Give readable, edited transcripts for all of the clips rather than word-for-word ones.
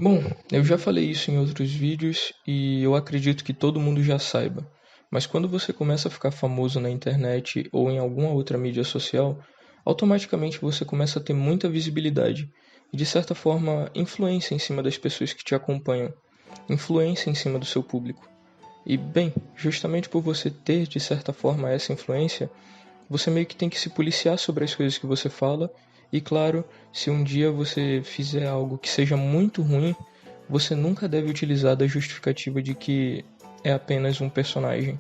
Bom, eu já falei isso em outros vídeos e eu acredito que todo mundo já saiba. Mas quando você começa a ficar famoso na internet ou em alguma outra mídia social, automaticamente você começa a ter muita visibilidade e, de certa forma, influência em cima das pessoas que te acompanham, influência em cima do seu público. E, bem, justamente por você ter, de certa forma, essa influência, você meio que tem que se policiar sobre as coisas que você fala. E claro, se um dia você fizer algo que seja muito ruim, você nunca deve utilizar da justificativa de que é apenas um personagem.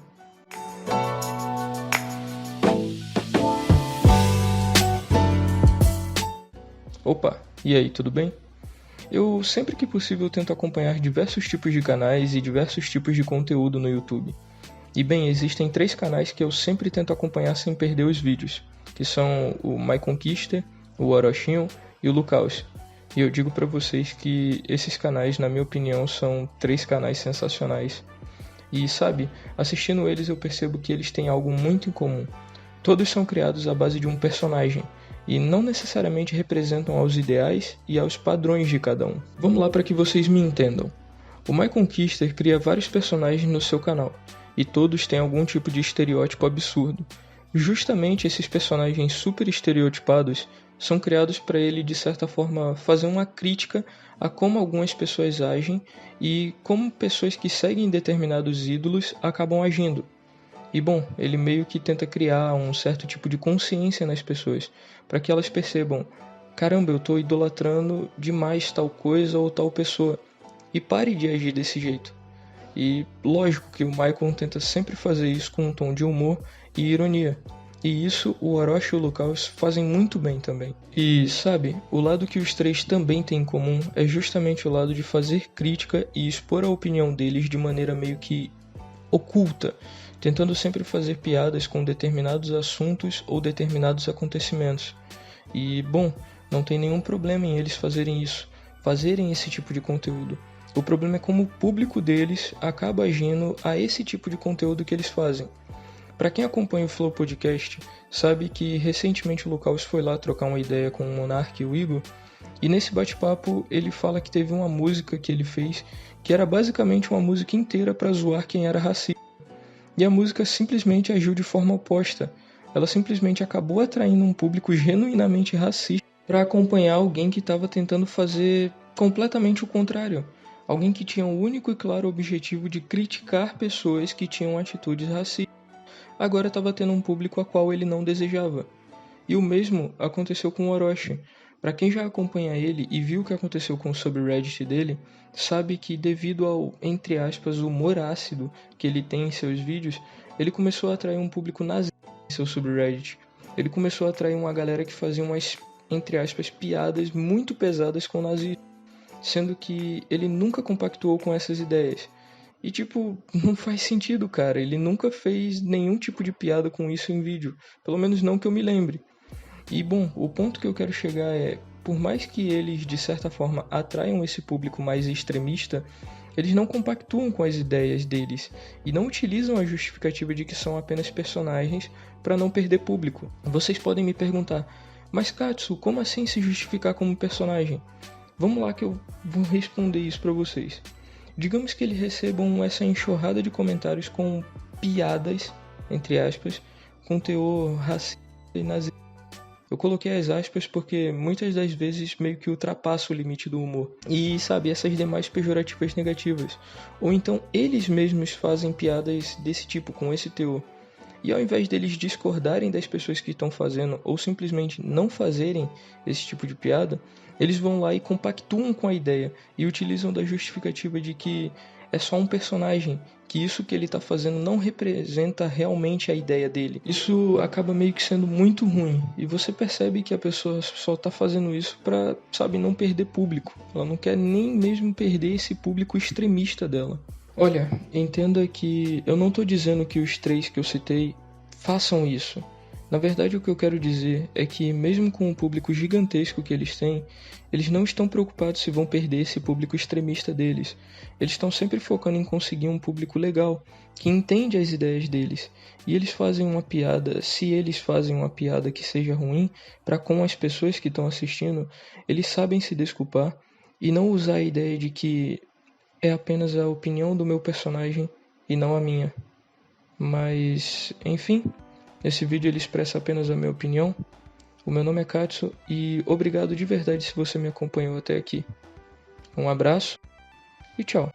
Opa, e aí, tudo bem? Eu sempre que possível tento acompanhar diversos tipos de canais e diversos tipos de conteúdo no YouTube. E bem, existem 3 canais que eu sempre tento acompanhar sem perder os vídeos, que são o MyConquister, o Orochinho e o Lucaus. E eu digo pra vocês que esses canais, na minha opinião, são 3 canais sensacionais. E sabe, assistindo eles eu percebo que eles têm algo muito em comum. Todos são criados à base de um personagem, e não necessariamente representam aos ideais e aos padrões de cada um. Vamos lá para que vocês me entendam. O MyConquister cria vários personagens no seu canal, e todos têm algum tipo de estereótipo absurdo. Justamente esses personagens super estereotipados são criados para ele, de certa forma, fazer uma crítica a como algumas pessoas agem e como pessoas que seguem determinados ídolos acabam agindo. E bom, ele meio que tenta criar um certo tipo de consciência nas pessoas, para que elas percebam: caramba, eu estou idolatrando demais tal coisa ou tal pessoa, e pare de agir desse jeito. E lógico que o Michael tenta sempre fazer isso com um tom de humor e ironia. E isso o Orochi e o Lucaus fazem muito bem também. E sabe, o lado que os 3 também têm em comum é justamente o lado de fazer crítica e expor a opinião deles de maneira meio que oculta, tentando sempre fazer piadas com determinados assuntos ou determinados acontecimentos. E bom, não tem nenhum problema em eles fazerem isso, fazerem esse tipo de conteúdo. O problema é como o público deles acaba agindo a esse tipo de conteúdo que eles fazem. Para quem acompanha o Flow Podcast, sabe que recentemente o Lucas foi lá trocar uma ideia com o Monark e o Igor, e nesse bate-papo ele fala que teve uma música que ele fez que era basicamente uma música inteira para zoar quem era racista. E a música simplesmente agiu de forma oposta. Ela simplesmente acabou atraindo um público genuinamente racista para acompanhar alguém que estava tentando fazer completamente o contrário. Alguém que tinha o único e claro objetivo de criticar pessoas que tinham atitudes racistas. Agora estava tendo um público a qual ele não desejava. E o mesmo aconteceu com o Orochi. Para quem já acompanha ele e viu o que aconteceu com o subreddit dele, sabe que devido ao, entre aspas, humor ácido que ele tem em seus vídeos, ele começou a atrair um público nazista em seu subreddit. Ele começou a atrair uma galera que fazia umas, entre aspas, piadas muito pesadas com o nazismo, sendo que ele nunca compactuou com essas ideias. E tipo, não faz sentido, cara. Ele nunca fez nenhum tipo de piada com isso em vídeo. Pelo menos não que eu me lembre. E bom, o ponto que eu quero chegar é, por mais que eles de certa forma atraiam esse público mais extremista, eles não compactuam com as ideias deles e não utilizam a justificativa de que são apenas personagens para não perder público. Vocês podem me perguntar: mas Katsu, como assim se justificar como personagem? Vamos lá que eu vou responder isso para vocês. Digamos que eles recebam essa enxurrada de comentários com piadas, entre aspas, com teor racista e nazista. Eu coloquei as aspas porque muitas das vezes meio que ultrapassa o limite do humor. E sabe, essas demais pejorativas negativas. Ou então eles mesmos fazem piadas desse tipo, com esse teor. E ao invés deles discordarem das pessoas que estão fazendo ou simplesmente não fazerem esse tipo de piada, eles vão lá e compactuam com a ideia e utilizam da justificativa de que é só um personagem, que isso que ele está fazendo não representa realmente a ideia dele. Isso acaba meio que sendo muito ruim e você percebe que a pessoa só está fazendo isso para, sabe, não perder público. Ela não quer nem mesmo perder esse público extremista dela. Olha, entenda que eu não estou dizendo que os 3 que eu citei façam isso. Na verdade, o que eu quero dizer é que, mesmo com o público gigantesco que eles têm, eles não estão preocupados se vão perder esse público extremista deles. Eles estão sempre focando em conseguir um público legal, que entende as ideias deles. E eles fazem uma piada, se eles fazem uma piada que seja ruim, para com as pessoas que estão assistindo, eles sabem se desculpar e não usar a ideia de que é apenas a opinião do meu personagem e não a minha. Mas, enfim, esse vídeo ele expressa apenas a minha opinião. O meu nome é Katsu e obrigado de verdade se você me acompanhou até aqui. Um abraço e tchau.